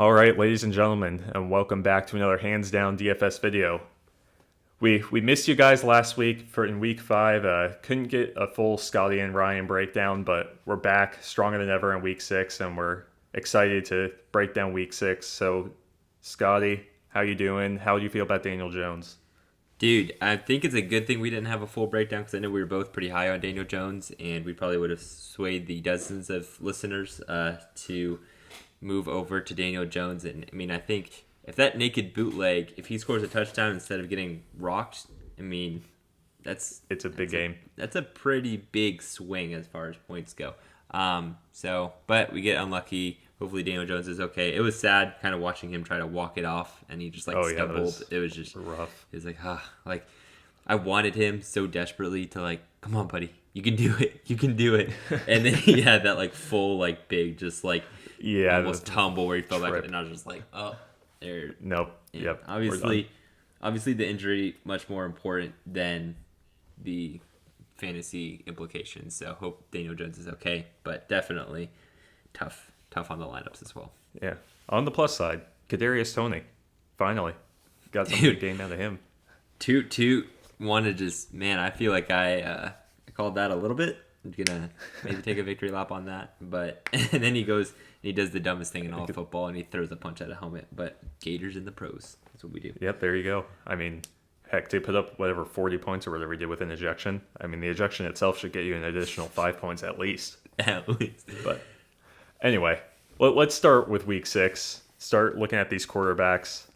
All right, ladies and gentlemen, and welcome back to another hands down DFS video. We missed you guys last week for in week 5. Couldn't get a full Scotty and Ryan breakdown, but we're back stronger than ever in week 6, and we're excited to break down week 6. So, Scotty, how you doing? How do you feel about Daniel Jones? Dude, I think it's a good thing we didn't have a full breakdown because I know we were both pretty high on Daniel Jones, and we probably would have swayed the dozens of listeners to move over to Daniel Jones. And I mean, I think if that naked bootleg, if he scores a touchdown instead of getting rocked, I mean, It's a big game. that's a pretty big swing as far as points go. But we get unlucky. Hopefully Daniel Jones is okay. It was sad kind of watching him try to walk it off, and he just stumbled. It was just rough. It was like I wanted him so desperately to come on, buddy, you can do it, you can do it. And then he had that full big almost tumble where he fell back, and I was just like, oh, there. Nope. And Yep. obviously the injury much more important than the fantasy implications. So hope Daniel Jones is okay, but definitely tough on the lineups as well. Yeah. On the plus side, Kadarius Toney finally got some good game out of him. Toot wanted just I feel like I called that a little bit. I'm gonna maybe take a victory lap on that, but and then he goes and he does the dumbest thing in all of football and he throws a punch at a helmet. But Gators in the pros, that's what we do. Yep, there you go. I mean, heck, they put up 40 points or whatever he did with an ejection. I mean, the ejection itself should get you an additional 5 points at least. At least. But anyway, let's start with week 6. Start looking at these quarterbacks.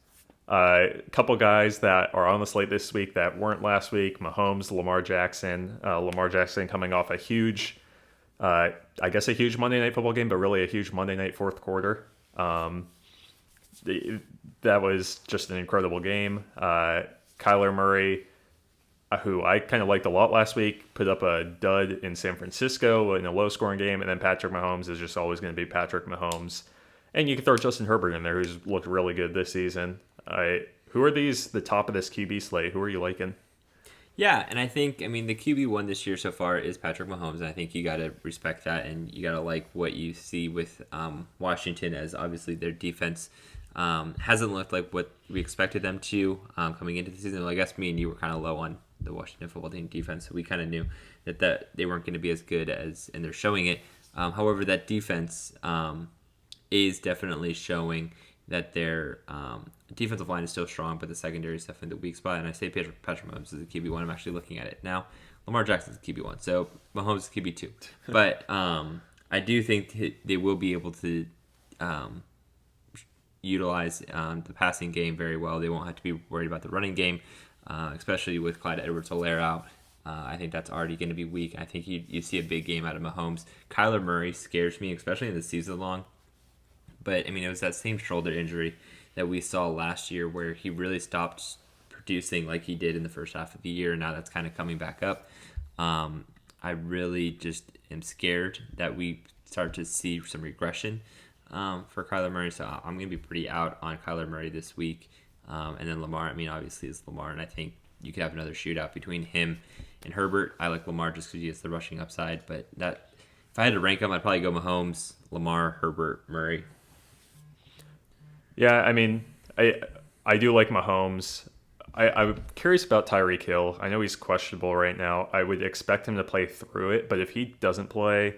A couple guys that are on the slate this week that weren't last week: Mahomes, Lamar Jackson. Lamar Jackson coming off a huge, I guess a huge Monday Night Football game, but really a huge Monday Night fourth quarter. That was just an incredible game. Kyler Murray, who I kind of liked a lot last week, put up a dud in San Francisco in a low-scoring game, and then Patrick Mahomes is just always going to be Patrick Mahomes. And you can throw Justin Herbert in there, who's looked really good this season. Who are the top of this QB slate? Who are you liking? Yeah, and I think, the QB1 this year so far is Patrick Mahomes, and I think you got to respect that, and you got to like what you see with Washington, as obviously their defense hasn't looked like what we expected them to coming into the season. Well, I guess me and you were kind of low on the Washington football team defense, so we kind of knew that they weren't going to be as good as, and they're showing it. However, that defense is definitely showing that their defensive line is still strong, but the secondary is definitely the weak spot. And I say Patrick Mahomes is the QB1. I'm actually looking at it now. Lamar Jackson's the QB1, so Mahomes is QB2. But I do think they will be able to utilize the passing game very well. They won't have to be worried about the running game, especially with Clyde Edwards-Helaire out. I think that's already going to be weak. I think you see a big game out of Mahomes. Kyler Murray scares me, especially in the season long. But, it was that same shoulder injury that we saw last year where he really stopped producing like he did in the first half of the year, and now that's kind of coming back up. I really just am scared that we start to see some regression for Kyler Murray, so I'm going to be pretty out on Kyler Murray this week. And then Lamar, obviously it's Lamar, and I think you could have another shootout between him and Herbert. I like Lamar just because he has the rushing upside, but that if I had to rank them, I'd probably go Mahomes, Lamar, Herbert, Murray. Yeah, I do like Mahomes. I'm curious about Tyreek Hill. I know he's questionable right now. I would expect him to play through it, but if he doesn't play,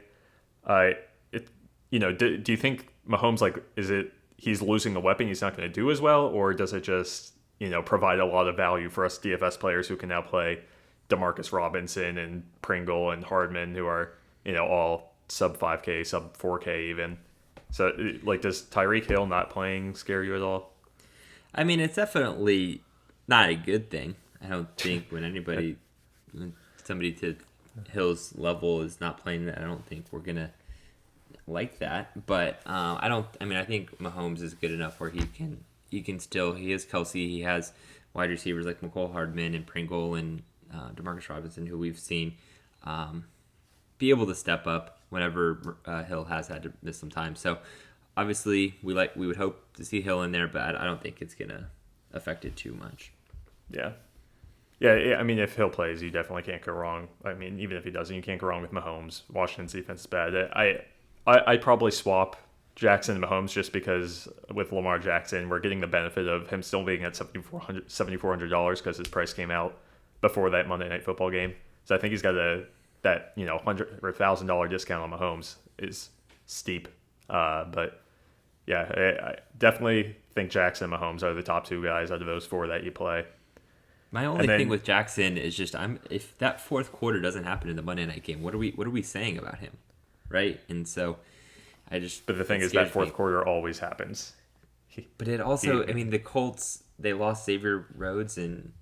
do you think Mahomes, is it he's losing the weapon, he's not going to do as well, or does it just, provide a lot of value for us DFS players who can now play Demarcus Robinson and Pringle and Hardman, who are, all sub 5K, sub 4K even. So, does Tyreek Hill not playing scare you at all? It's definitely not a good thing. I don't think when somebody to Hill's level is not playing that, I don't think we're going to like that. But I think Mahomes is good enough where he has Kelsey, he has wide receivers like McCole Hardman and Pringle and Demarcus Robinson, who we've seen be able to step up whenever Hill has had to miss some time. So obviously we would hope to see Hill in there, but I don't think it's gonna affect it too much. Yeah. If Hill plays, you definitely can't go wrong. Even if he doesn't, you can't go wrong with Mahomes. Washington's defense is bad. I'd probably swap Jackson and Mahomes just because with Lamar Jackson, we're getting the benefit of him still being at $7,400 because his price came out before that Monday Night Football game. So I think he's got that $100 or $1,000 discount on Mahomes is steep. But yeah, I definitely think Jackson and Mahomes are the top two guys out of those four that you play. My only thing with Jackson is just if that fourth quarter doesn't happen in the Monday night game, what are we saying about him, right? And so But the thing is that fourth quarter always happens. But it also, the Colts, they lost Xavier Rhodes, and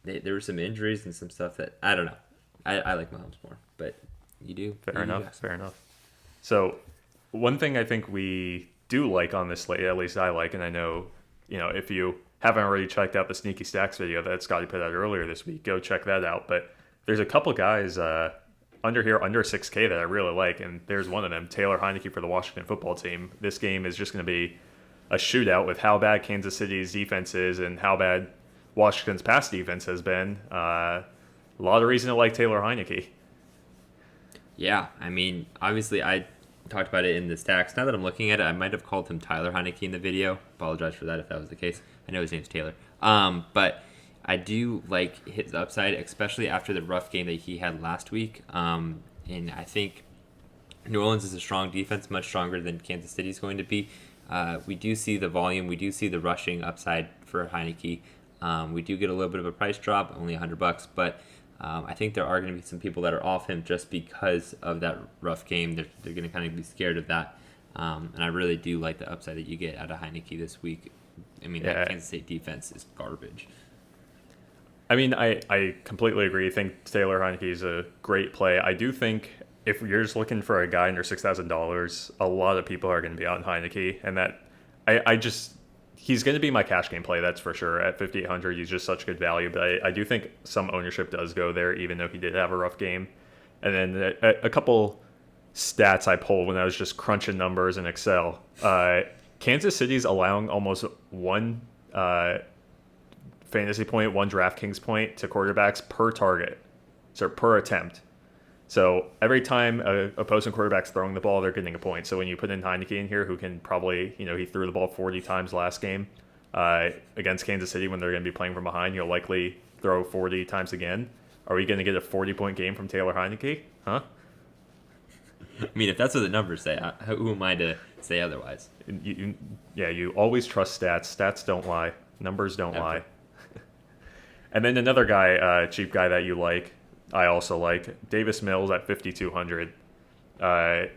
there were some injuries and some stuff that I don't know. I like Mahomes more, but you do. Fair enough. So one thing I think we do like on this slate, at least I like, and I know, if you haven't already checked out the Sneaky Stacks video that Scotty put out earlier this week, go check that out. But there's a couple guys under 6K that I really like, and there's one of them, Taylor Heineke for the Washington football team. This game is just going to be a shootout with how bad Kansas City's defense is and how bad Washington's pass defense has been. A lot of reason to like Taylor Heineke. Yeah, obviously I talked about it in the stacks. Now that I'm looking at it, I might have called him Tyler Heineke in the video. Apologize for that if that was the case. I know his name's Taylor. But I do like his upside, especially after the rough game that he had last week. And I think New Orleans is a strong defense, much stronger than Kansas City is going to be. We do see the volume. We do see the rushing upside for Heineke. We do get a little bit of a price drop, only $100, but I think there are going to be some people that are off him just because of that rough game. They're going to kind of be scared of that. And I really do like the upside that you get out of Heineke this week. That Kansas State defense is garbage. I completely agree. I think Taylor Heineke is a great play. I do think if you're just looking for a guy under $6,000, a lot of people are going to be on Heineke, and that he's going to be my cash game play, that's for sure. At 5,800, he's just such good value, but I do think some ownership does go there, even though he did have a rough game. And then a couple stats I pulled when I was just crunching numbers in Excel. Kansas City's allowing almost one fantasy point, one Draftkings point to quarterbacks per target, so per attempt. So every time a opposing quarterback's throwing the ball, they're getting a point. So when you put in Heineke in here, who can probably, he threw the ball 40 times last game against Kansas City when they're going to be playing from behind, he'll likely throw 40 times again. Are we going to get a 40-point game from Taylor Heineke? Huh? If that's what the numbers say, who am I to say otherwise? You always trust stats. Stats don't lie. Numbers don't lie. And then another guy, cheap guy that you like, I also like, Davis Mills at 5,200. I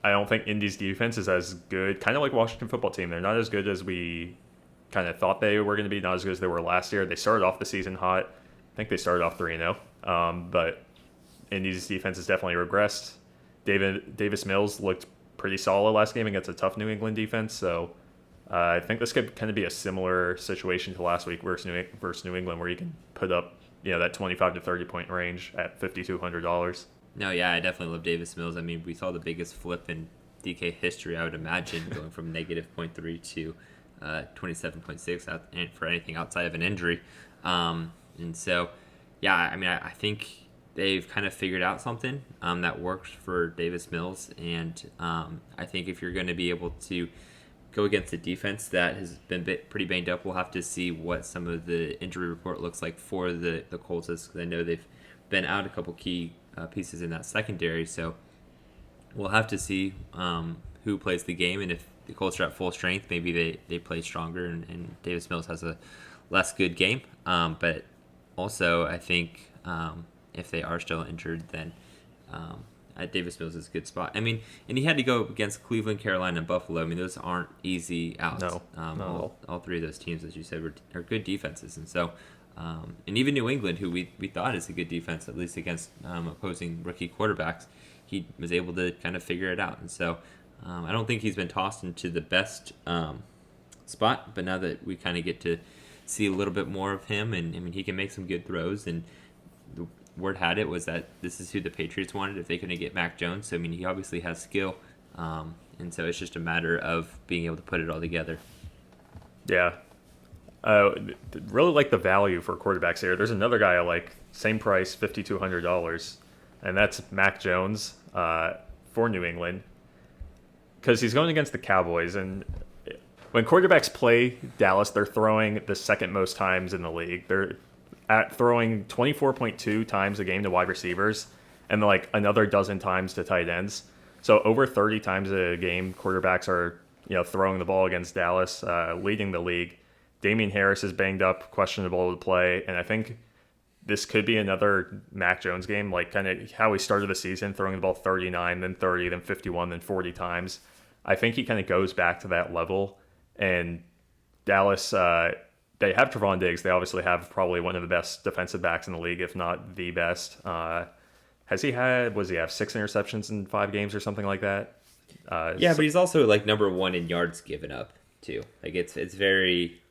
don't think Indy's defense is as good, kind of like Washington football team. They're not as good as we kind of thought they were going to be, not as good as they were last year. They started off the seaseason hot. I think they started off 3-0. But Indy's defense has definitely regressed. Davis Mills looked pretty solid last game against a tough New England defense. So I think this could kind of be a similar situation to last week versus New England, where you can put up that 25 to 30 point range at $5,200. No, yeah, I definitely love Davis Mills. We saw the biggest flip in DK history, I would imagine, going from negative 0.3 to 27.6 for anything outside of an injury. And so, yeah, I think they've kind of figured out something that works for Davis Mills. And I think if you're going to be able to go against a defense that has been pretty banged up, we'll have to see what some of the injury report looks like for the Colts, because I know they've been out a couple key pieces in that secondary. So we'll have to see who plays the game, and if the Colts are at full strength, maybe they play stronger and Davis Mills has a less good game. But also, I think if they are still injured, then Davis Mills is a good spot. And he had to go against Cleveland, Carolina, and Buffalo. Those aren't easy outs. No. All three of those teams, as you said, are good defenses. And so, and even New England, who we thought is a good defense, at least against opposing rookie quarterbacks, he was able to kind of figure it out. And so, I don't think he's been tossed into the best spot, but now that we kind of get to see a little bit more of him, and he can make some good throws, and the word had it was that this is who the Patriots wanted if they couldn't get Mac Jones. So, he obviously has skill, and so it's just a matter of being able to put it all together. Yeah. Really like the value for quarterbacks here. There's another guy I like, same price, $5,200, and that's Mac Jones for New England. because he's going against the Cowboys, and when quarterbacks play Dallas, they're throwing the second most times in the league. They're at throwing 24.2 times a game to wide receivers, and like another dozen times to tight ends. So over 30 times a game, quarterbacks are throwing the ball against Dallas, leading the league. Damian Harris is banged up, questionable to play, and I think this could be another Mac Jones game, like kind of how he started the season, throwing the ball 39, then 30, then 51, then 40 times. I think he kind of goes back to that level. And Dallas, they have Trevon Diggs. They obviously have probably one of the best defensive backs in the league, if not the best. Has he had, was he have 6 interceptions in 5 games or something like that? Yeah, but he's also like number 1 in yards given up too. Like it's very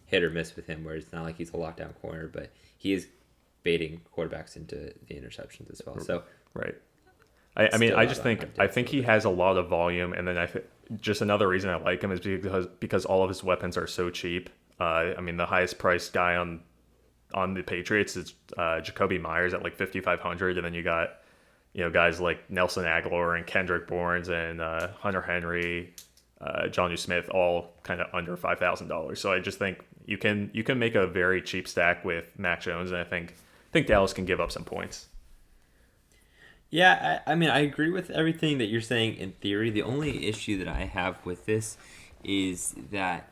hit or miss with him, where it's not like he's a lockdown corner, but he is baiting quarterbacks into the interceptions as well. So right. I mean, I think he has a lot of volume, and then just another reason I like him is because all of his weapons are so cheap. I mean, the highest priced guy on the Patriots is Jacoby Myers at like 5,500, and then you got guys like Nelson Aguilar and Kendrick Bourne and Hunter Henry, Jonnu Smith, all kind of under $5,000. So I just think you can make a very cheap stack with Mac Jones, and I think Dallas can give up some points. Yeah, I mean, I agree with everything that you're saying in theory. The only issue that I have with this is that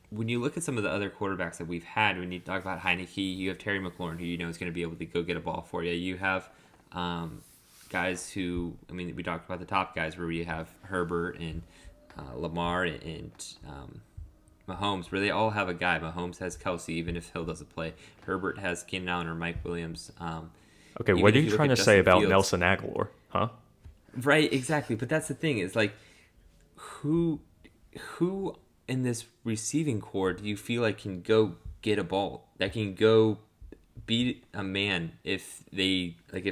when you look at some of the other quarterbacks that we've had, when you talk about Heineke, you have Terry McLaurin, who is going to be able to go get a ball for you. You have guys who, I mean, we talked about the top guys where you have Herbert and Lamar and Mahomes, where they all have a guy. Mahomes has Kelsey, even if Hill doesn't play. Herbert has Keenan Allen or Mike Williams. Okay, what are you trying to say about Nelson Aguilar, huh? Right, exactly. But that's the thing, is like, who in this receiving core do you feel like can go get a ball, that can go beat a man if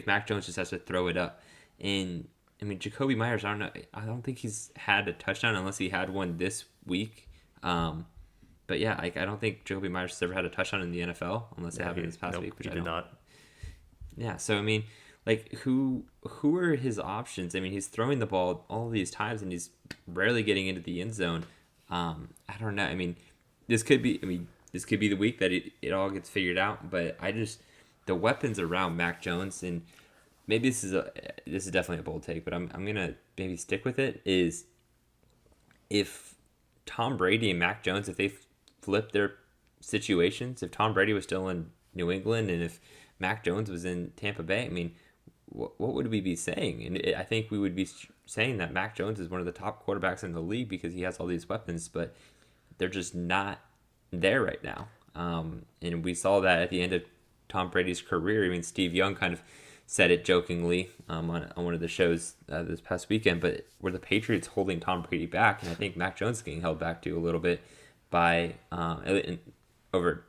Mac Jones just has to throw it up? And I mean, Jacoby Myers, I don't think he's had a touchdown unless he had one this week. But yeah, I don't think Jacoby Myers has ever had a touchdown in the NFL unless it happened this past week, which he did not. Yeah, so I mean, like, who are his options? I mean, he's throwing the ball all these times and he's rarely getting into the end zone. I don't know. I mean, this could be the week that it all gets figured out. But the weapons around Mac Jones, and maybe this is definitely a bold take, but I'm gonna maybe stick with it. Is if Tom Brady and Mac Jones, if they flip their situations, if Tom Brady was still in New England and if Mac Jones was in Tampa Bay, I mean, what would we be saying? And I think we would be saying that Mac Jones is one of the top quarterbacks in the league because he has all these weapons, but they're just not there right now. And we saw that at the end of Tom Brady's career. I mean, Steve Young kind of said it jokingly on one of the shows this past weekend, but were the Patriots holding Tom Brady back? And I think Mac Jones is getting held back too a little bit by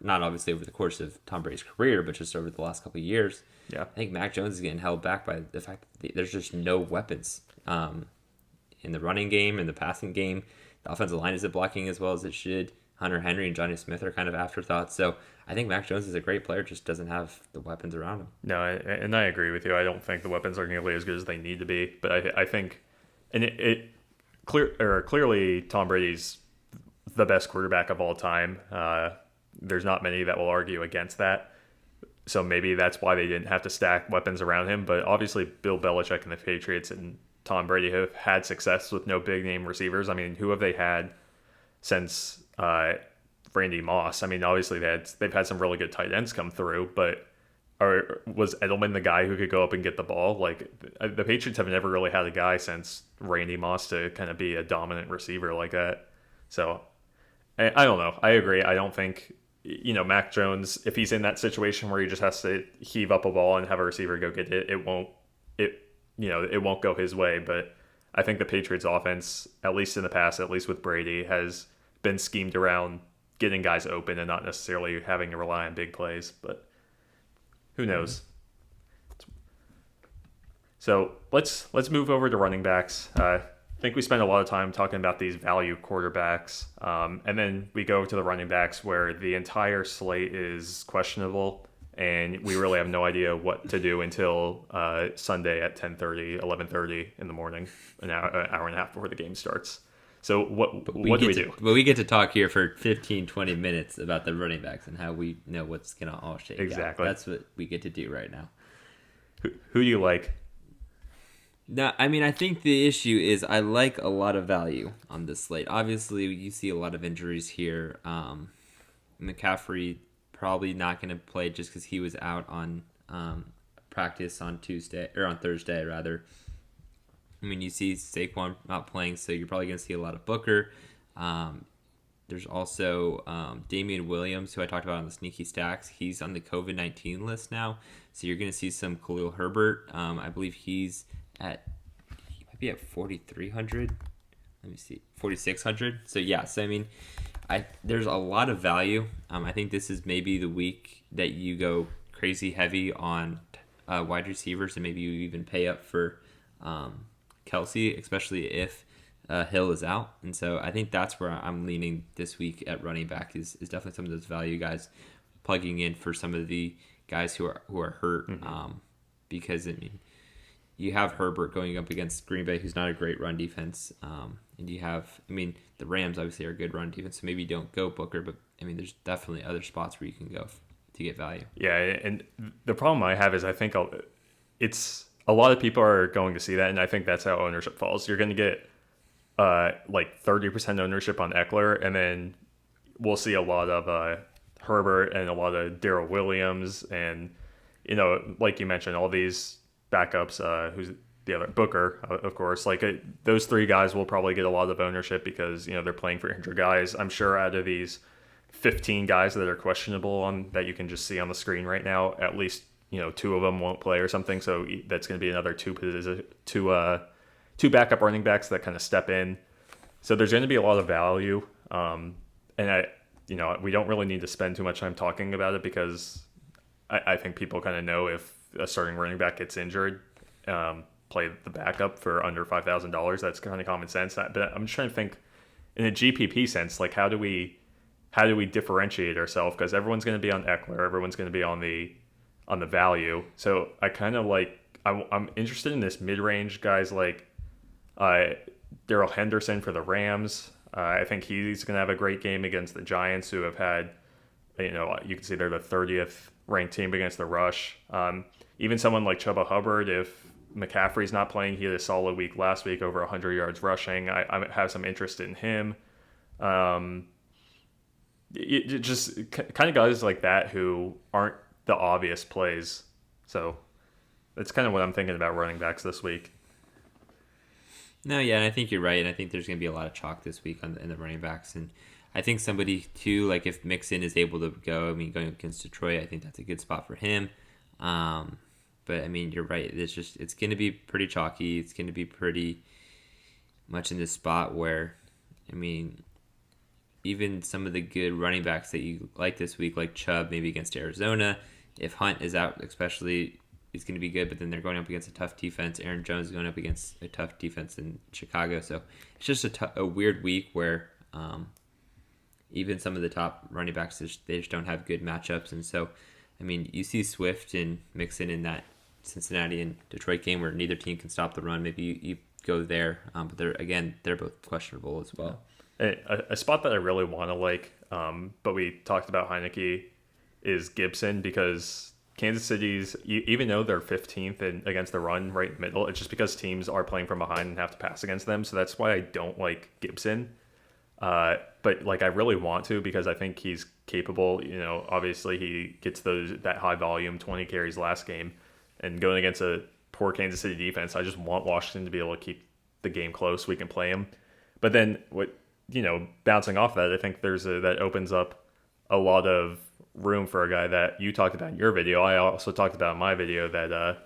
not obviously over the course of Tom Brady's career, but just over the last couple of years. Yeah, I think Mac Jones is getting held back by the fact that there's just no weapons in the running game, in the passing game. The offensive line isn't blocking as well as it should. Hunter Henry and Jonnu Smith are kind of afterthoughts. So I think Mac Jones is a great player, just doesn't have the weapons around him. No, and I agree with you. I don't think the weapons are nearly as good as they need to be. But I think, and clearly Tom Brady's the best quarterback of all time. There's not many that will argue against that. So maybe that's why they didn't have to stack weapons around him. But obviously Bill Belichick and the Patriots and Tom Brady have had success with no big name receivers. I mean, who have they had since Randy Moss? I mean, obviously they've had some really good tight ends come through, but was Edelman the guy who could go up and get the ball? Like, the Patriots have never really had a guy since Randy Moss to kind of be a dominant receiver like that. So I don't know. I agree. I don't think, Mac Jones, if he's in that situation where he just has to heave up a ball and have a receiver go get it, it won't go his way. But I think the Patriots offense, at least in the past, at least with Brady, has been schemed around getting guys open and not necessarily having to rely on big plays. But who knows? So let's move over to running backs. I think we spent a lot of time talking about these value quarterbacks, and then we go to the running backs where the entire slate is questionable, and we really have no idea what to do until Sunday at 10:30, 11:30 in the morning, an hour and a half before the game starts. So what do we do? But we get to talk here for 15, 20 minutes about the running backs and how we know what's going to all shake out. Exactly. That's what we get to do right now. Who do you like? No, I mean, I think the issue is I like a lot of value on this slate. Obviously, you see a lot of injuries here. McCaffrey probably not going to play just because he was out on practice on Thursday rather. I mean, you see Saquon not playing, so you're probably going to see a lot of Booker. There's also Damian Williams, who I talked about on the Sneaky Stacks. He's on the COVID-19 list now, so you're going to see some Khalil Herbert. I believe he might be at 4,300. Let me see, 4,600. So yeah, so I mean, there's a lot of value. I think this is maybe the week that you go crazy heavy on wide receivers, and maybe you even pay up for Kelsey, especially if Hill is out. And so I think that's where I'm leaning this week at running back is definitely some of those value guys plugging in for some of the guys who are hurt. Because I mean, you have Herbert going up against Green Bay, who's not a great run defense. And you have, I mean, the Rams obviously are a good run defense, so maybe you don't go Booker, but I mean, there's definitely other spots where you can go to get value. Yeah, and the problem I have is I think it's a lot of people are going to see that, and I think that's how ownership falls. You're going to get like 30% ownership on Eckler, and then we'll see a lot of Herbert and a lot of Darrell Williams, and like you mentioned, all these backups. Who's the other? Booker, of course. Like those three guys will probably get a lot of ownership because they're playing for injured guys. I'm sure out of these 15 guys that are questionable that you can just see on the screen right now, at least two of them won't play or something. So that's going to be another two backup running backs that kind of step in. So there's going to be a lot of value. And we don't really need to spend too much time talking about it because I think people kind of know if a starting running back gets injured, play the backup for under $5,000. That's kind of common sense. But I'm just trying to think in a GPP sense, like how do we differentiate ourselves? Because everyone's going to be on Eckler, everyone's going to be on the value. So I kind of I'm interested in this mid-range guys like Darrell Henderson for the Rams. I think he's going to have a great game against the Giants, who have had, you can see they're the 30th ranked team against the rush. Even someone like Chuba Hubbard, if McCaffrey's not playing, he had a solid week last week, over 100 yards rushing. I have some interest in him. It just kind of guys like that who aren't the obvious plays. So that's kind of what I'm thinking about running backs this week. No, yeah, and I think you're right, and I think there's going to be a lot of chalk this week in the running backs, and I think somebody too, like if Mixon is able to go, going against Detroit, I think that's a good spot for him. But I mean, you're right. It's going to be pretty chalky. It's going to be pretty much in this spot where, I mean, even some of the good running backs that you like this week, like Chubb, maybe against Arizona, if Hunt is out, especially, is going to be good. But then they're going up against a tough defense. Aaron Jones is going up against a tough defense in Chicago. So it's just a weird week where even some of the top running backs, they just don't have good matchups. And so, I mean, you see Swift and Mixon in that Cincinnati and Detroit game where neither team can stop the run. Maybe you go there, but they're both questionable as well. A spot that I really want to like, but we talked about Heineke, is Gibson, because Kansas City's, even though they're 15th against the run right middle, it's just because teams are playing from behind and have to pass against them. So that's why I don't like Gibson. But I really want to, because I think he's capable. Obviously he gets that high volume, 20 carries last game, and going against a poor Kansas City defense, I just want Washington to be able to keep the game close so we can play him. But then bouncing off that, I think that opens up a lot of room for a guy that you talked about in your video. I also talked about in my video that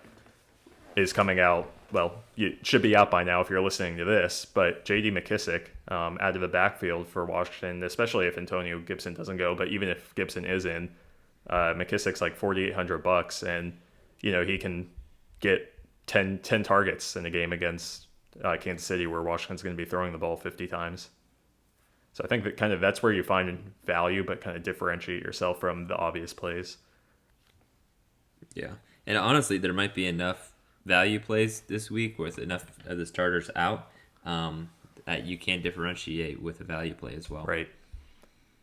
is coming out. Well, it should be out by now if you're listening to this, but J.D. McKissick out of the backfield for Washington, especially if Antonio Gibson doesn't go, but even if Gibson is in, McKissick's like $4,800, and he can get 10 targets in a game against Kansas City, where Washington's going to be throwing the ball 50 times. So I think that's where you find value, but kind of differentiate yourself from the obvious plays. Yeah, and honestly, there might be enough value plays this week with enough of the starters out that you can differentiate with a value play as well. Right.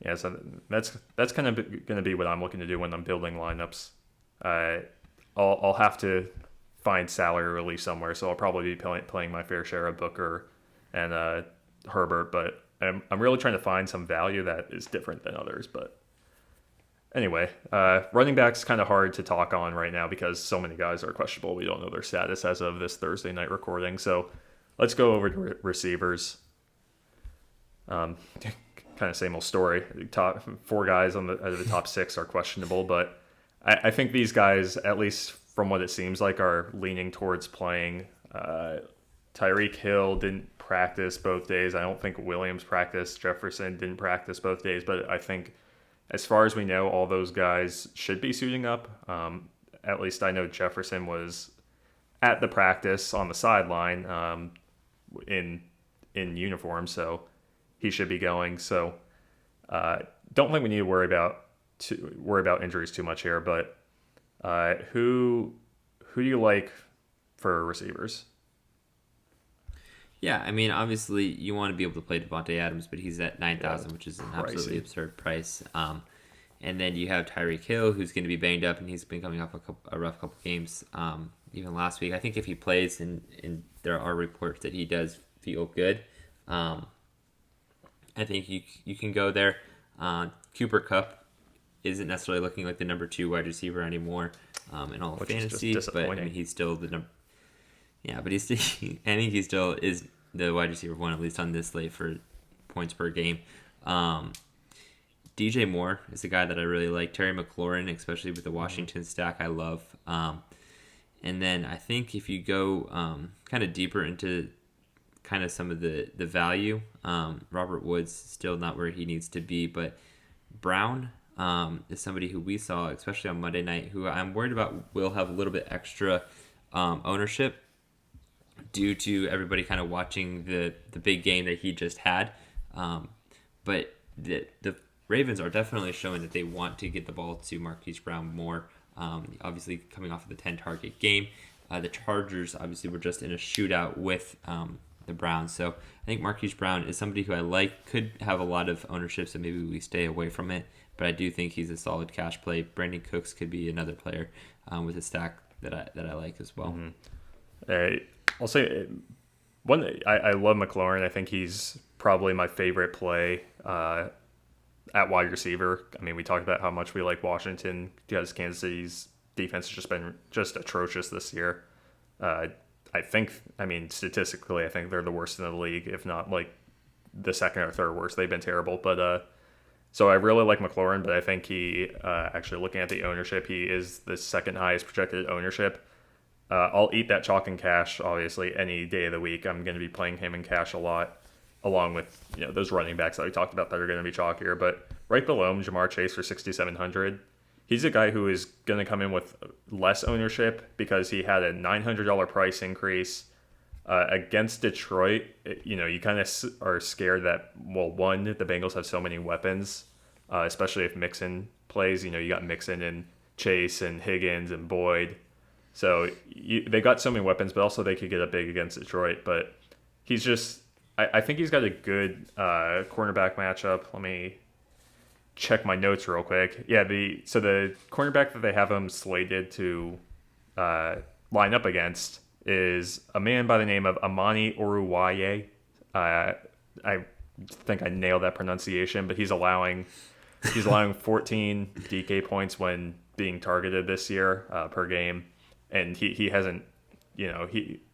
Yeah, so that's kind of going to be what I'm looking to do when I'm building lineups. Uh, I'll have to find salary relief somewhere, so I'll probably be playing my fair share of Booker and Herbert, but I'm really trying to find some value that is different than others. But anyway, running back's kind of hard to talk on right now because so many guys are questionable. We don't know their status as of this Thursday night recording. So let's go over to receivers. Kind of same old story. Top four guys out of the top six are questionable, but I think these guys, at least from what it seems like, are leaning towards playing. Tyreek Hill didn't practice both days. I don't think Williams practiced. Jefferson didn't practice both days, but I think as far as we know, all those guys should be suiting up. At least I know Jefferson was at the practice on the sideline in uniform, so he should be going. So don't think we need to worry about injuries too much here. But who do you like for receivers? Yeah, I mean, obviously you want to be able to play Devontae Adams, but he's at 9,000, which is an absolutely absurd price. And then you have Tyreek Hill, who's going to be banged up, and he's been coming off a rough couple games. Even last week, I think if he plays, and there are reports that he does feel good, I think you can go there. Cooper Kupp isn't necessarily looking like the number 2 wide receiver anymore in all of fantasy, but I mean, he's still the number. Yeah, but he's I think he still is the wide receiver 1, at least on this slate for points per game. DJ Moore is a guy that I really like. Terry McLaurin, especially with the Washington stack, I love. And then I think if you go kind of deeper into kind of some of the value, Robert Woods still not where he needs to be, but Brown is somebody who we saw, especially on Monday night, who I'm worried about will have a little bit extra ownership due to everybody kind of watching the big game that he just had. But the Ravens are definitely showing that they want to get the ball to Marquise Brown more. Obviously, coming off of the 10-target game. The Chargers, obviously, were just in a shootout with the Browns. So I think Marquise Brown is somebody who I like. Could have a lot of ownership, so maybe we stay away from it. But I do think he's a solid cash play. Brandon Cooks could be another player with a stack that I like as well. Mm-hmm. I'll say I love McLaurin. I think he's probably my favorite play at wide receiver. I mean, we talked about how much we like Washington because Kansas City's defense has just been just atrocious this year. I mean, statistically, I think they're the worst in the league, if not like the second or third worst. They've been terrible. But so I really like McLaurin, but I think he, actually looking at the ownership, he is the second highest projected ownership. I'll eat that chalk and cash, obviously, any day of the week. I'm going to be playing him in cash a lot, along with those running backs that we talked about that are going to be chalkier. But right below him, Jamar Chase for 6,700. He's a guy who is going to come in with less ownership because he had a $900 price increase against Detroit. You kind of are scared that, well, one, the Bengals have so many weapons, especially if Mixon plays. You got Mixon and Chase and Higgins and Boyd. So they got so many weapons, but also they could get up big against Detroit. But he's just, I think he's got a good cornerback matchup. Let me check my notes real quick. Yeah, the cornerback that they have him slated to line up against is a man by the name of Amani Oruwariye. I think I nailed that pronunciation, but he's allowing 14 DK points when being targeted this year per game. And he hasn't,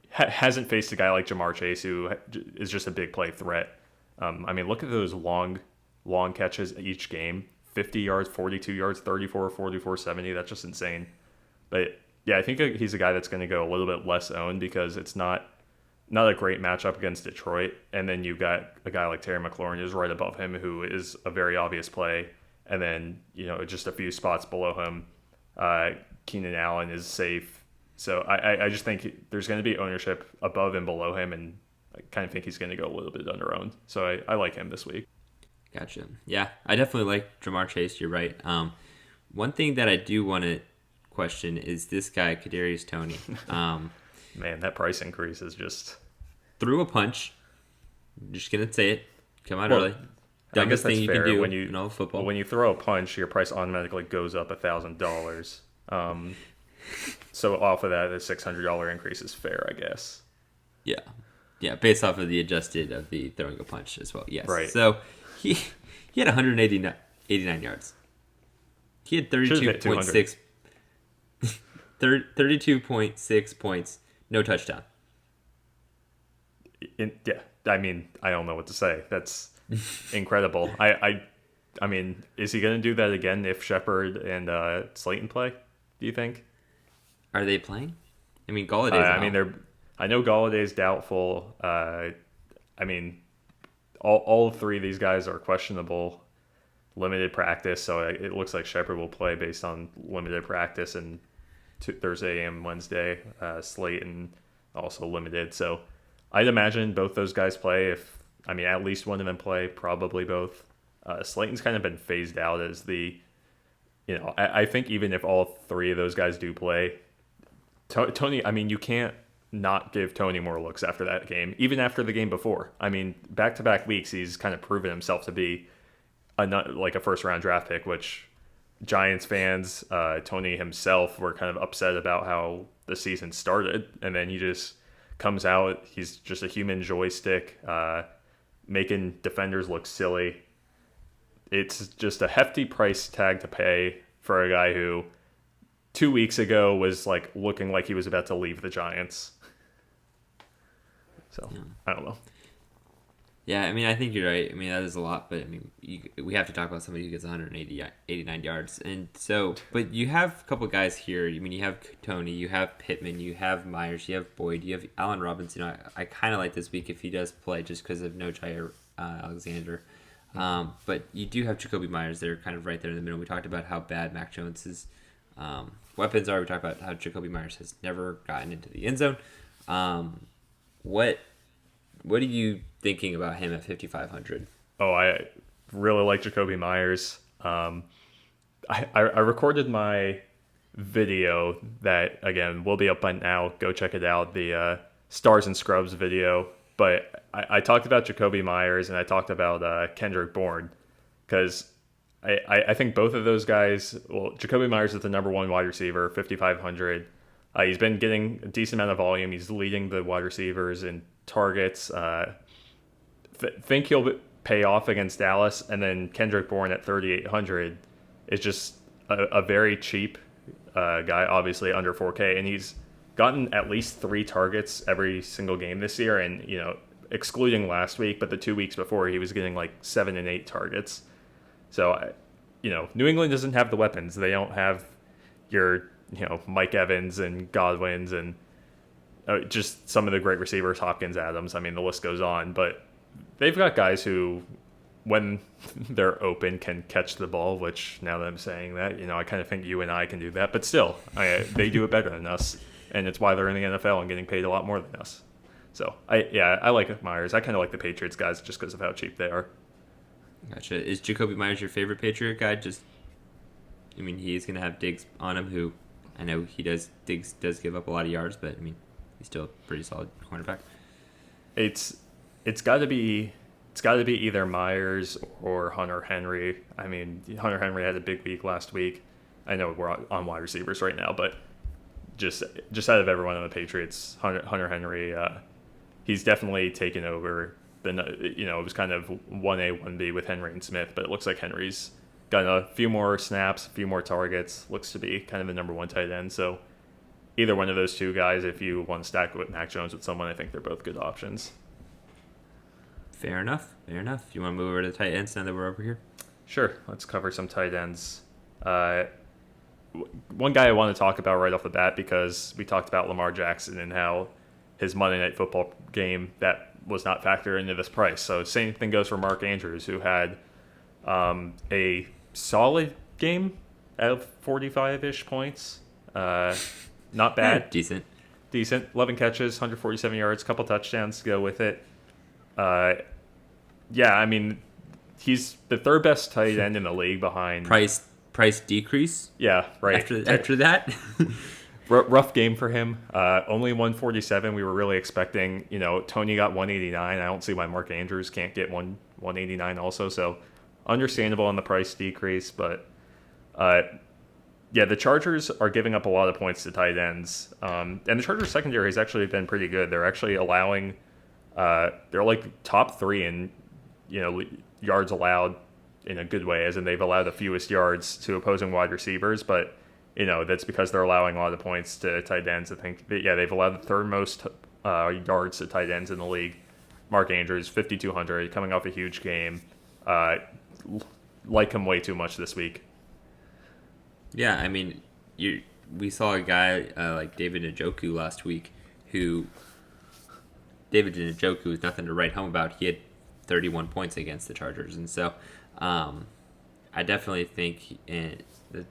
hasn't faced a guy like Jamar Chase, who is just a big play threat. I mean, look at those long catches each game. 50 yards, 42 yards, 34, 44, 70. That's just insane. But yeah, I think he's a guy that's going to go a little bit less owned because it's not a great matchup against Detroit. And then you've got a guy like Terry McLaurin who's right above him, who is a very obvious play. And then, just a few spots below him, Keenan Allen is safe. So I just think there's going to be ownership above and below him, and I kind of think he's going to go a little bit underowned. So I like him this week. Gotcha. Yeah, I definitely like Jamar Chase. You're right. One thing that I do want to question is this guy Kadarius Toney. Man, that price increase is just. Threw a punch. I'm just gonna say it. Come out Well, early. I guess Dumbest that's thing you fair. can do When you in all of football. when you throw a punch, your price automatically goes up $1,000. So off of that, the $600 increase is fair, I guess. Yeah. Yeah, based off of the adjusted of the throwing a punch as well. Yes. Right. So he had 189 yards. He had Should've hit 32.6 32.6 points, no touchdown. Yeah, I mean, I don't know what to say. That's incredible. I mean, is he going to do that again if Shepard and Slayton play? Do you think? Are they playing? I mean, Galladay's I mean, out. I know Galladay's doubtful. I mean, all three of these guys are questionable, limited practice. So it looks like Shepard will play based on limited practice and Thursday and Wednesday. Slayton also limited. So I'd imagine both those guys play. At least one of them play. Probably both. Slayton's kind of been phased out as the. I think even if all three of those guys do play, Tony. I mean, you can't not give Tony more looks after that game, even after the game before. I mean, back-to-back weeks, he's kind of proven himself to be a first-round draft pick, which Giants fans, Tony himself, were kind of upset about how the season started, and then he just comes out. He's just a human joystick, making defenders look silly. It's just a hefty price tag to pay for a guy who 2 weeks ago was looking like he was about to leave the Giants. So, yeah. I don't know. Yeah, I mean, I think you're right. I mean, that is a lot, but I mean, we have to talk about somebody who gets 89 yards. And so, but you have a couple of guys here. I mean, you have Tony, you have Pittman, you have Myers, you have Boyd, you have Allen Robinson. I kind of like this week if he does play just because of no Jair Alexander. But you do have Jacoby Myers there, kind of right there in the middle. We talked about how bad Mac Jones's weapons are. We talked about how Jacoby Myers has never gotten into the end zone. What are you thinking about him at 5,500? Oh, I really like Jacoby Myers. I recorded my video that, again, will be up by now. Go check it out, the Stars and Scrubs video. But I talked about Jacoby Myers and I talked about Kendrick Bourne because I think both of those guys, well, Jacoby Myers is the number one wide receiver, 5,500. He's been getting a decent amount of volume. He's leading the wide receivers in targets. Think he'll pay off against Dallas. And then Kendrick Bourne at 3,800 is just a very cheap guy, obviously under 4K. And he's gotten at least 3 targets every single game this year. And, excluding last week, but the 2 weeks before, he was getting 7 and 8 targets. So, New England doesn't have the weapons. They don't have your, Mike Evans and Godwins and just some of the great receivers, Hopkins, Adams. I mean, the list goes on. But they've got guys who, when they're open, can catch the ball, which now that I'm saying that, I kind of think you and I can do that. But still, they do it better than us. And it's why they're in the NFL and getting paid a lot more than us. So, I like Myers. I kind of like the Patriots guys just because of how cheap they are. Gotcha. Is Jacoby Myers your favorite Patriot guy? He's going to have Diggs on him, who I know Diggs does give up a lot of yards, but, he's still a pretty solid cornerback. It's got to be either Myers or Hunter Henry. I mean, Hunter Henry had a big week last week. I know we're on wide receivers right now, but just out of everyone on the Patriots, Hunter Henry, he's definitely taken over. It was kind of 1A, 1B with Henry and Smith, but it looks like Henry's got a few more snaps, a few more targets, looks to be kind of the number one tight end. So either one of those two guys, if you want to stack with Mac Jones with someone, I think they're both good options. Fair enough. You want to move over to the tight ends now that we're over here? Sure. Let's cover some tight ends. One guy I want to talk about right off the bat, because we talked about Lamar Jackson and how his Monday Night Football game, that was not factored into this price. So same thing goes for Mark Andrews, who had a solid game at 45-ish points. Not bad. Decent. 11 catches, 147 yards, couple touchdowns to go with it. He's the third best tight end in the league behind... price decrease Yeah, right. after that. Rough game for him. Only 147. We were really expecting, Tony got 189. I don't see why Mark Andrews can't get 189 also. So understandable on the price decrease, but yeah, the Chargers are giving up a lot of points to tight ends, and the Chargers secondary has actually been pretty good. They're actually allowing, they're like top three in, yards allowed in a good way, as in they've allowed the fewest yards to opposing wide receivers, but that's because they're allowing a lot of points to tight ends. I think that, yeah, they've allowed the third most yards to tight ends in the league. Mark Andrews, 5,200, coming off a huge game. Like him way too much this week. Yeah, I mean, we saw a guy like David Njoku last week David Njoku is nothing to write home about. He had 31 points against the Chargers, and so I definitely think that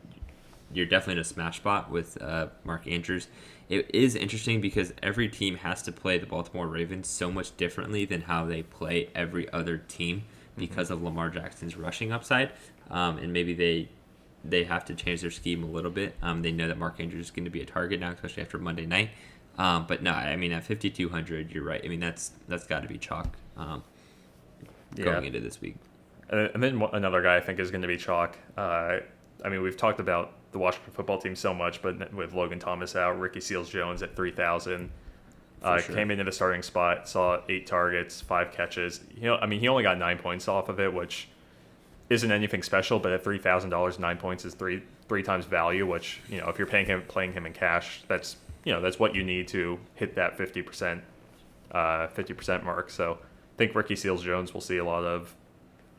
you're definitely in a smash spot with Mark Andrews. It is interesting because every team has to play the Baltimore Ravens so much differently than how they play every other team because of Lamar Jackson's rushing upside, and maybe they have to change their scheme a little bit. They know that Mark Andrews is going to be a target now, especially after Monday night. But no, I mean, at 5,200, you're right. I mean, that's got to be chalk going into this week. And then another guy I think is going to be chalk. I mean, we've talked about the Washington football team so much, but with Logan Thomas out, Ricky Seals-Jones at 3,000. Sure. Came into the starting spot, saw 8 targets, 5 catches. He only got 9 points off of it, which isn't anything special, but at $3,000, 9 points is three times value, which, if you're playing him in cash, that's what you need to hit that 50% mark. So I think Ricky Seals-Jones will see a lot of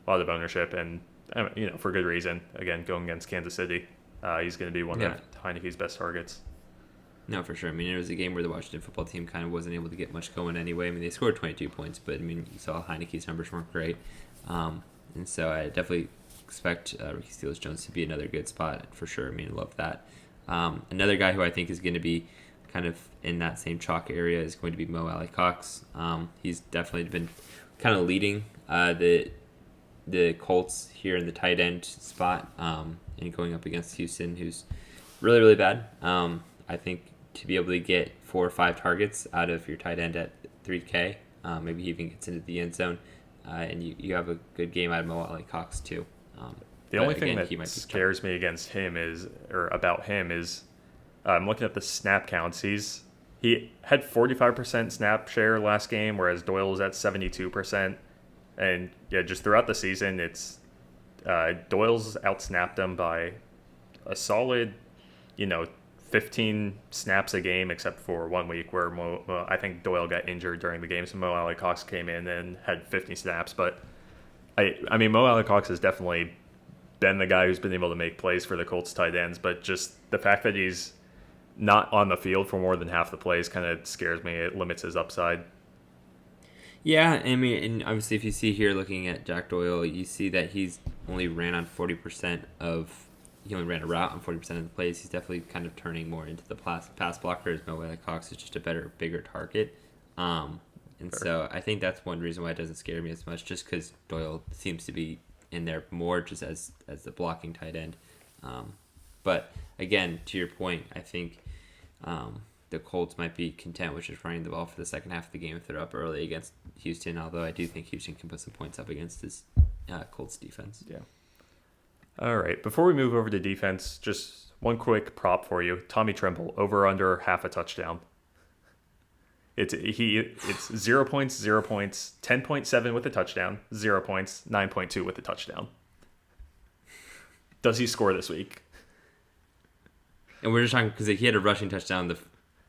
ownership, and for good reason. Again, going against Kansas City, he's going to be one of Heineke's best targets. No, for sure. I mean, it was a game where the Washington football team kind of wasn't able to get much going anyway. I mean, they scored 22 points, but I mean, you saw Heineke's numbers weren't great. And so I definitely expect Ricky Seals-Jones to be another good spot for sure. I mean, I love that. Another guy who I think is going to be kind of in that same chalk area is going to be Mo Alley-Cox. He's definitely been kind of leading the Colts here in the tight end spot and going up against Houston, who's really, really bad. I think to be able to get 4 or 5 targets out of your tight end at 3K, maybe he even gets into the end zone, and you have a good game out of Mo Alley-Cox too. The only thing that scares me about him is I'm looking at the snap counts. He had 45% snap share last game, whereas Doyle was at 72%. And yeah, just throughout the season, it's Doyle's outsnapped him by a solid, 15 snaps a game, except for 1 week where I think Doyle got injured during the game, so Mo Alley-Cox came in and had 50 snaps. But I mean, Mo Alley-Cox has definitely been the guy who's been able to make plays for the Colts tight ends, but just the fact that he's not on the field for more than half the plays kind of scares me. It limits his upside. Yeah, I mean, and obviously if you see here looking at Jack Doyle, you see that he's only ran on 40% he only ran a route on 40% of the plays. He's definitely kind of turning more into the pass blocker, as Mo Alley-Cox is just a bigger target. So I think that's one reason why it doesn't scare me as much, just because Doyle seems to be in there more just as the blocking tight end. But again, to your point, I think the Colts might be content with just running the ball for the second half of the game if they're up early against Houston, although I do think Houston can put some points up against this Colts defense. Yeah. All right. Before we move over to defense, just one quick prop for you. Tommy Tremble, over under half a touchdown. It's 0 points, 0 points, 10.7 with a touchdown, 0 points, 9.2 with a touchdown. Does he score this week? And we're just talking because he had a rushing touchdown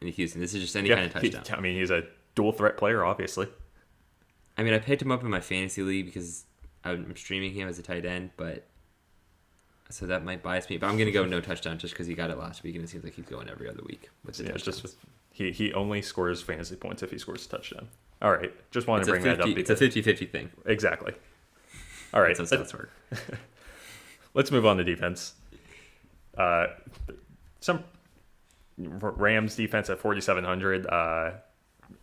in Houston. This is just any kind of touchdown. He's a dual threat player, obviously. I mean, I picked him up in my fantasy league because I'm streaming him as a tight end, so that might bias me. But I'm going to go no touchdown just because he got it last week, and it seems like he's going every other week with the touchdowns. He only scores fantasy points if he scores a touchdown. All right, just wanted to bring that up. It's a 50-50 thing. Exactly. All right, that's how stats work. Let's move on to defense. Some Rams defense at 4,700.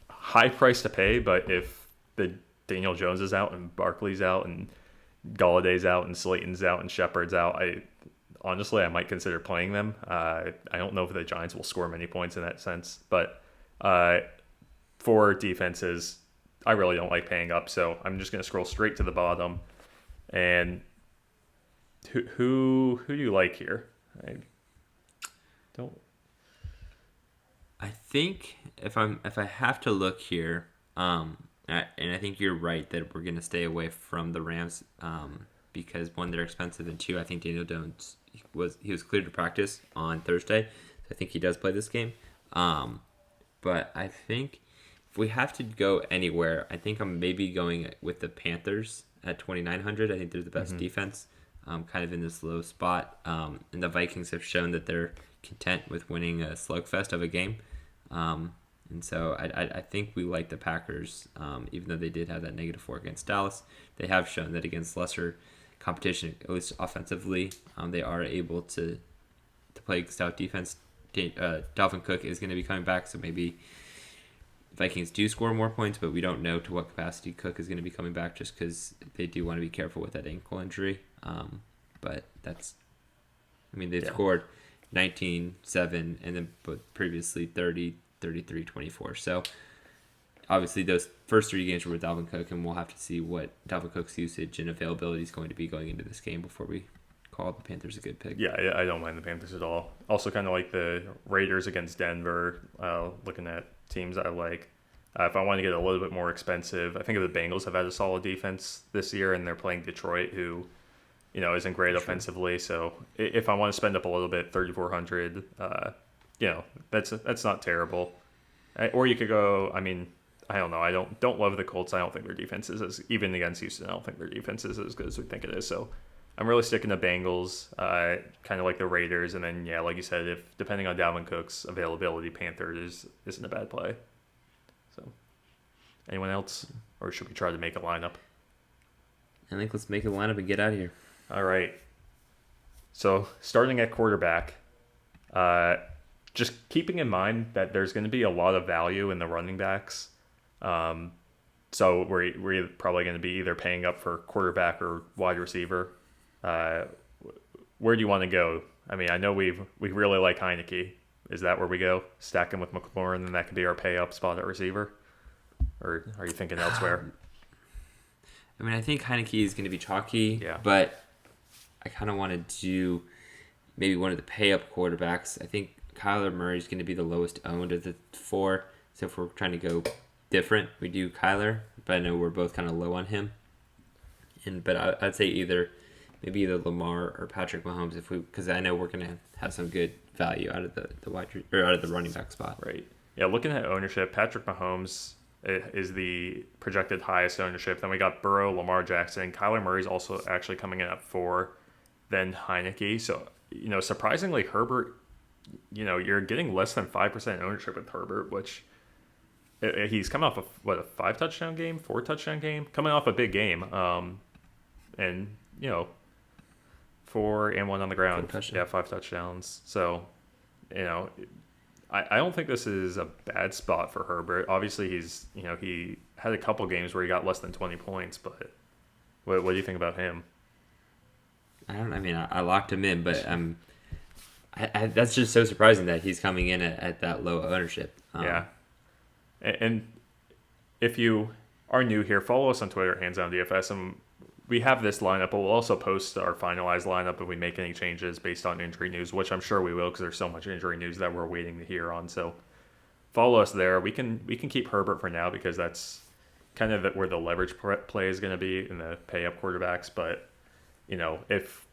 High price to pay, but if the Daniel Jones is out and Barkley's out and Galladay's out and Slayton's out and Shepard's out, honestly, I might consider playing them. I don't know if the Giants will score many points in that sense, but uh, for defenses, I really don't like paying up. So I'm just going to scroll straight to the bottom. And who do you like here? I don't. I think if I have to look here, and I think you're right that we're gonna stay away from the Rams, because one, they're expensive, and two, I think Daniel Jones was cleared to practice on Thursday, so I think he does play this game. But I think if we have to go anywhere, I think I'm maybe going with the Panthers at 2,900. I think they're the best defense, kind of in this low spot. And the Vikings have shown that they're content with winning a slugfest of a game. And so I think we like the Packers, even though they did have that -4 against Dallas. They have shown that against lesser competition, at least offensively, they are able to play stout defense. Dalvin Cook is going to be coming back, so maybe Vikings do score more points, but we don't know to what capacity Cook is going to be coming back, just because they do want to be careful with that ankle injury. But they've scored 19-7, and then but previously 30, 33, 24. So obviously those first 3 games were with Dalvin Cook, and we'll have to see what Dalvin Cook's usage and availability is going to be going into this game before we call the Panthers a good pick. Yeah, I don't mind the Panthers at all. Also, kind of like the Raiders against Denver. Looking at teams I like. If I want to get a little bit more expensive, I think the Bengals have had a solid defense this year, and they're playing Detroit, who isn't great offensively. So if I want to spend up a little bit, 3,400, that's not terrible. Or you could go. I mean, I don't know. I don't love the Colts. I don't think their defense is even against Houston. I don't think their defense is as good as we think it is. So I'm really sticking to Bengals, kind of like the Raiders, and then like you said, if depending on Dalvin Cook's availability, Panthers isn't a bad play. So, anyone else, or should we try to make a lineup? I think let's make a lineup and get out of here. All right. So starting at quarterback, just keeping in mind that there's going to be a lot of value in the running backs. So we're probably going to be either paying up for quarterback or wide receiver. Where do you want to go? I mean, I know we really like Heineke. Is that where we go? Stack him with McLaurin, and that could be our pay up spot at receiver? Or are you thinking elsewhere? I mean, I think Heineke is going to be chalky, Yeah. But I kind of want to do maybe one of the pay up quarterbacks. I think Kyler Murray is going to be the lowest owned of the 4. So if we're trying to go different, we do Kyler, but I know we're both kind of low on him. But I'd say maybe either Lamar or Patrick Mahomes, because I know we're going to have some good value out of out of the running back spot. Right. Yeah. Looking at ownership, Patrick Mahomes is the projected highest ownership. Then we got Burrow, Lamar Jackson. Kyler Murray's also actually coming in at 4. Then Heineke. So surprisingly, Herbert. You're getting less than 5% ownership with Herbert, which he's coming off a 5 touchdown game, 4 touchdown game, coming off a big game. And 4 and 1 on the ground. 5 touchdowns. So, I don't think this is a bad spot for Herbert. Obviously, he had a couple games where he got less than 20 points, but what do you think about him? I locked him in, but that's just so surprising that he's coming in at that low ownership. Yeah. And if you are new here, follow us on Twitter at HandsDownDFS, and we have this lineup, but we'll also post our finalized lineup if we make any changes based on injury news, which I'm sure we will because there's so much injury news that we're waiting to hear on. So follow us there. We can keep Herbert for now because that's kind of where the leverage play is going to be in the pay-up quarterbacks. But, if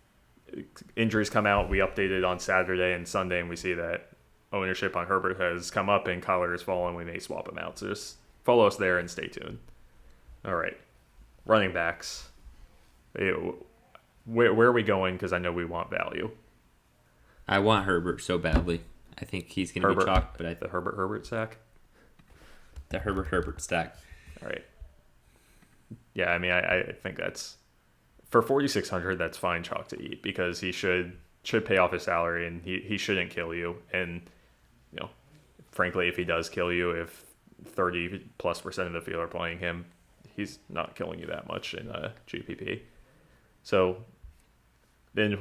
injuries come out, we updated on Saturday and Sunday, and we see that ownership on Herbert has come up and Kyler has fallen, we may swap him out. So just follow us there and stay tuned. All right. Running backs. Where are we going? Because I know we want value. I want Herbert so badly. I think he's going to be chalked. But the Herbert stack? The Herbert stack. All right. Yeah, I mean, I think that's... For 4,600, that's fine chalk to eat because he should pay off his salary and he shouldn't kill you. And, frankly, if he does kill you, if 30+% of the field are playing him, he's not killing you that much in GPP. So then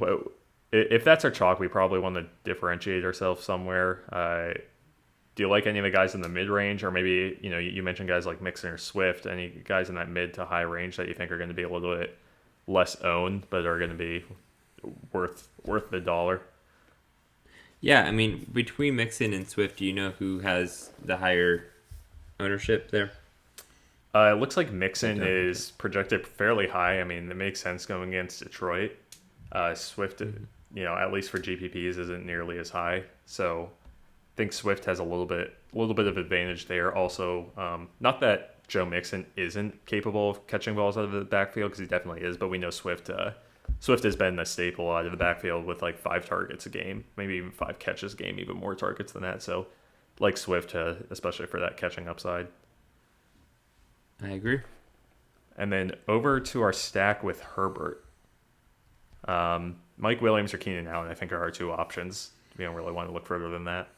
if that's our chalk, we probably want to differentiate ourselves somewhere. Do you like any of the guys in the mid range, or maybe you mentioned guys like Mixon or Swift? Any guys in that mid to high range that you think are going to be a little bit less owned, but are going to be worth the dollar? Yeah, I mean, between Mixon and Swift, do you know who has the higher ownership there? It looks like Mixon is projected fairly high. I mean, it makes sense going against Detroit. Swift, at least for GPPs, isn't nearly as high. So I think Swift has a little bit of advantage there. Also, not that Joe Mixon isn't capable of catching balls out of the backfield, because he definitely is, but we know Swift has been a staple out of the backfield with like 5 targets a game, maybe even 5 catches a game, even more targets than that. So like Swift, especially for that catching upside. I agree. And then over to our stack with Herbert. Mike Williams or Keenan Allen, I think, are our 2 options. We don't really want to look further than that.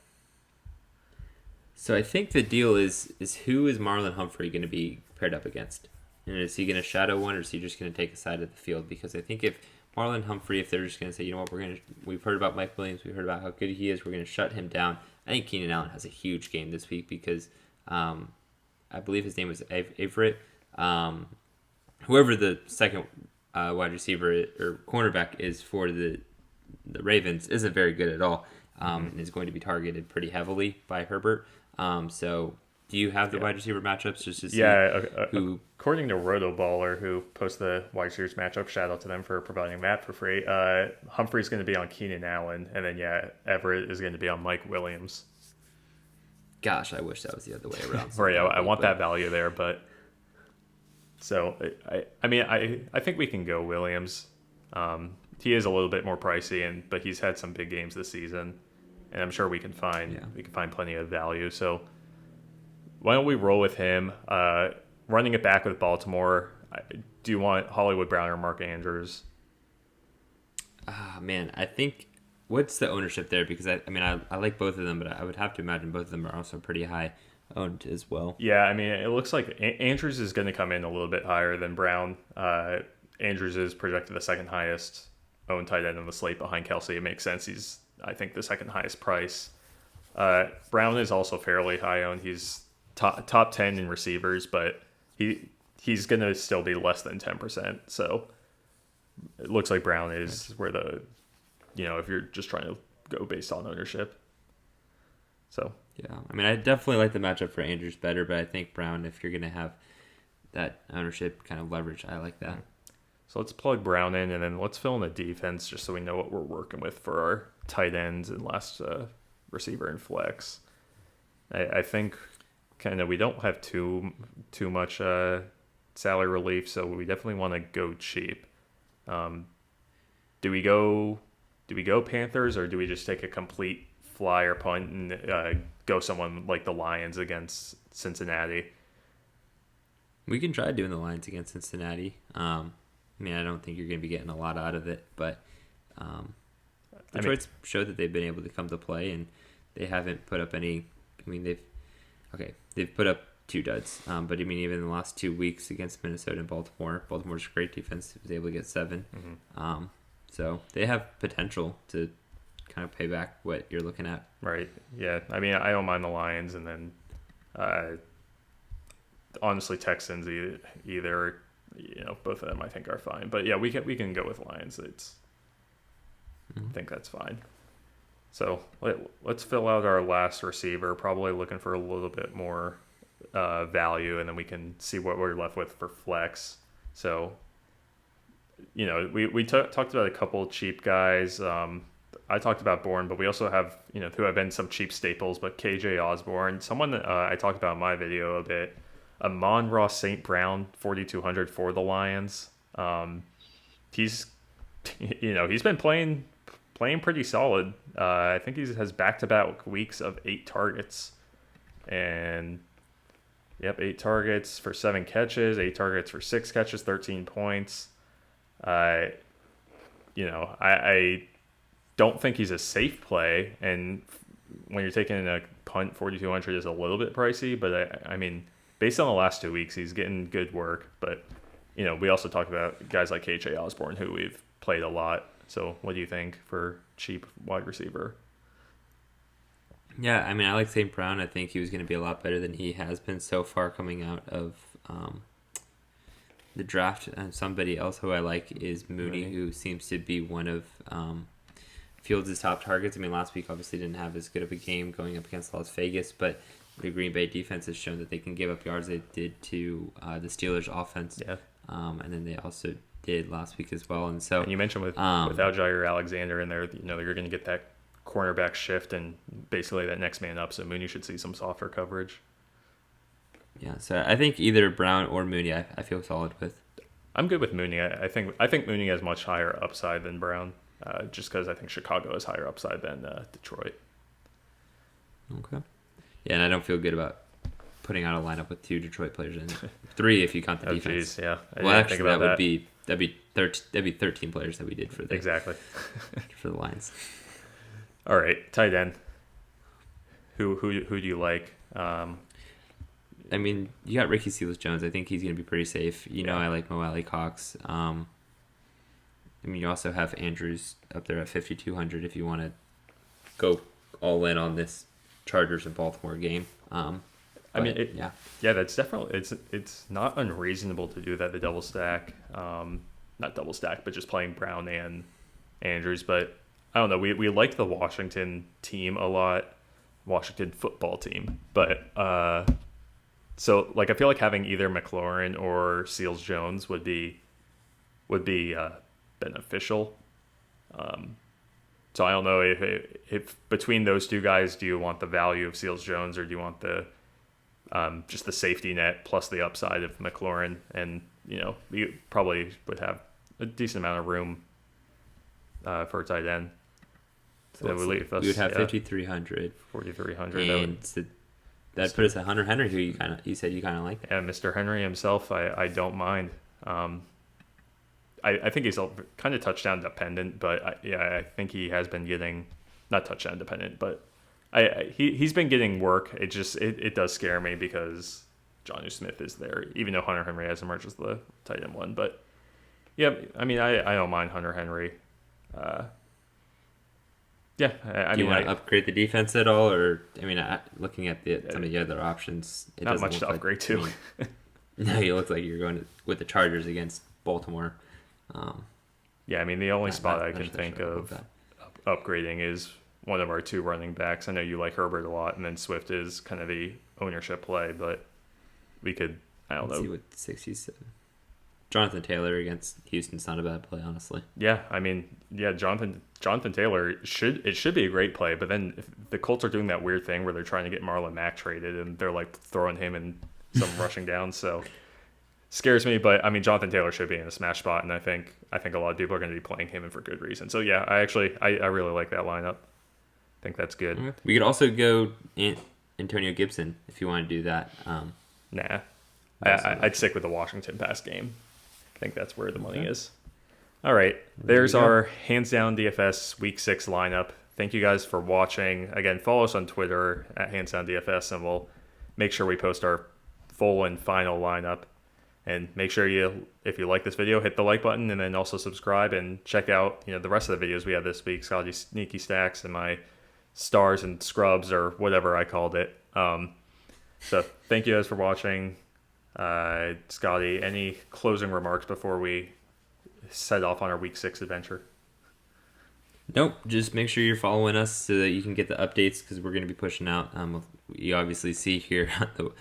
So I think the deal is who is Marlon Humphrey going to be paired up against? And is he going to shadow one, or is he just going to take a side of the field? Because I think if Marlon Humphrey, if they're just going to say, you know what, we've heard about Mike Williams, we've heard about how good he is, we're going to shut him down. I think Keenan Allen has a huge game this week because I believe his name was Everett. Whoever the second wide receiver or cornerback is for the Ravens isn't very good at all, and is going to be targeted pretty heavily by Herbert. So do you have the wide receiver matchups just to see who? According to Rotoballer, who posts the wide receivers matchup, shout out to them for providing that for free. Humphrey's going to be on Keenan Allen, and then Everett is going to be on Mike Williams. Gosh, I wish that was the other way around. Right, I want that value there, but so I think we can go Williams. He is a little bit more pricey, but he's had some big games this season, and I'm sure we can find plenty of value. So why don't we roll with him? Running it back with Baltimore. Do you want Hollywood Brown or Mark Andrews? Man, I think what's the ownership there? Because I like both of them, but I would have to imagine both of them are also pretty high owned as well. Yeah, I mean, it looks like Andrews is going to come in a little bit higher than Brown. Andrews is projected the second highest owned tight end on the slate behind Kelsey. It makes sense. He's, I think, the second highest price. Brown is also fairly high owned. He's top 10 in receivers, but he's going to still be less than 10%. So it looks like Brown is where if you're just trying to go based on ownership. So yeah, I mean, I definitely like the matchup for Andrews better, but I think Brown, if you're going to have that ownership kind of leverage, I like that. So let's plug Brown in, and then let's fill in the defense just so we know what we're working with for our tight ends and last receiver and flex. I think kind of we don't have too much salary relief, so we definitely want to go cheap. Do we go Panthers, or do we just take a complete flyer punt and go someone like the Lions against Cincinnati? We can try doing the Lions against Cincinnati. I don't think you're going to be getting a lot out of it, but Detroit's showed that they've been able to come to play, and they haven't put up any. I mean, they've put up 2 duds, but even in the last 2 weeks against Minnesota and Baltimore's a great defense was able to get 7. Mm-hmm. So they have potential to kind of pay back what you're looking at. Right. Yeah. I mean, I don't mind the Lions, and then honestly, Texans either. Both of them I think are fine. But yeah, we can go with Lions. I think that's fine. So let's fill out our last receiver. Probably looking for a little bit more value, and then we can see what we're left with for flex. So we talked about a couple cheap guys. I talked about Bourne, but we also have who have been some cheap staples. But KJ Osborne, someone that I talked about in my video a bit. Amon-Ra St. Brown, 4,200 for the Lions. He's been playing pretty solid. I think he has back-to-back weeks of 8 targets, and 8 targets for 7 catches, 8 targets for 6 catches, 13 points. I don't think he's a safe play, and when you're taking a punt, 4,200 is a little bit pricey, but I mean, based on the last 2 weeks, he's getting good work. But we also talked about guys like KJ Osborne, who we've played a lot. So what do you think for cheap wide receiver? Yeah, I mean, I like St. Brown. I think he was going to be a lot better than he has been so far coming out of the draft. And somebody else who I like is Mooney, who seems to be one of Fields' top targets. I mean, last week obviously didn't have as good of a game going up against Las Vegas, but the Green Bay defense has shown that they can give up yards. They did to the Steelers offense, and then they also did last week as well. And so, and you mentioned without Jair Alexander in there, you're going to get that cornerback shift and basically that next man up. So Mooney should see some softer coverage. Yeah, so I think either Brown or Mooney, I feel solid with. I'm good with Mooney. I think Mooney has much higher upside than Brown, just because I think Chicago has higher upside than Detroit. Okay. Yeah, and I don't feel good about putting out a lineup with 2 Detroit players in. 3 if you count the defense. Geez, yeah. Well, actually, that'd be 13 players that we did for the exactly for the Lions. All right, tight end. Who do you like? I mean, you got Ricky Seals-Jones. I think he's going to be pretty safe. I like Mo Alley Cox. I mean, you also have Andrews up there at 5,200 if you want to go all in on this Chargers and Baltimore game. That's definitely it's not unreasonable to do that. The double stack, not double stack, but just playing Brown and Andrews. But I don't know. We like the Washington team a lot, Washington football team. But so like I feel like having either McLaurin or Seals-Jones would be beneficial. So I don't know if between those two guys, do you want the value of Seals-Jones or do you want the just the safety net plus the upside of McLaurin? And we probably would have a decent amount of room for a tight end. So we would have 5,300, 4,300, and that put us at Hunter Henry, who you said you kind of like. Yeah, Mr. Henry himself, I don't mind. I think he's kind of touchdown dependent, but I think he has been getting, not touchdown dependent, but he's been getting work. It does scare me because Jonnu Smith is there, even though Hunter Henry has emerged as the tight end one. But yeah, I mean, I don't mind Hunter Henry. Do you want to upgrade the defense at all, or looking at some of the other options, it not doesn't much look to upgrade to. No, you look like you're going with the Chargers against Baltimore. The only spot I can think of upgrading is one of our 2 running backs. I know you like Herbert a lot, and then Swift is kind of the ownership play, but we could, I don't know. See what 67. Jonathan Taylor against Houston's not a bad play, honestly. Yeah, Jonathan Taylor it should be a great play, but then if the Colts are doing that weird thing where they're trying to get Marlon Mack traded and they're like throwing him in some rushing down, so scares me. But Jonathan Taylor should be in a smash spot, and I think a lot of people are going to be playing him and for good reason. So yeah, I really like that lineup. I think that's good. Okay. We could also go Antonio Gibson if you want to do that. Nah, I'd stick with the Washington pass game. I think that's where the money is. All right, there's our hands down DFS Week 6 lineup. Thank you guys for watching. Again, follow us on Twitter at hands down DFS, and we'll make sure we post our full and final lineup. And make sure if you like this video, hit the like button, and then also subscribe and check out the rest of the videos we have this week. Scotty's sneaky stacks and my stars and scrubs or whatever I called it. So thank you guys for watching. Scotty, any closing remarks before we set off on our Week 6 adventure? Nope. Just make sure you're following us so that you can get the updates because we're going to be pushing out. You obviously see here the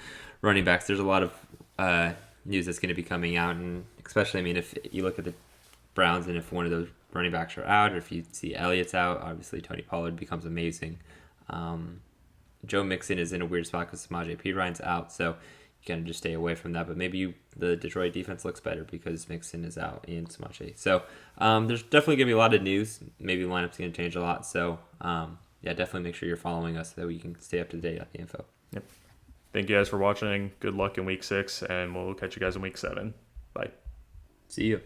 running backs. There's a lot of news that's going to be coming out, and especially, if you look at the Browns and if one of those running backs are out, or if you see Elliott's out, obviously Tony Pollard becomes amazing. Joe Mixon is in a weird spot because Samaje Perine's out, so you kind of just stay away from that. But maybe the Detroit defense looks better because Mixon is out and Samaje. So there's definitely going to be a lot of news. Maybe the lineup's going to change a lot. So definitely make sure you're following us so that we can stay up to date on the info. Yep. Thank you guys for watching. Good luck in Week 6, and we'll catch you guys in Week 7. Bye. See you.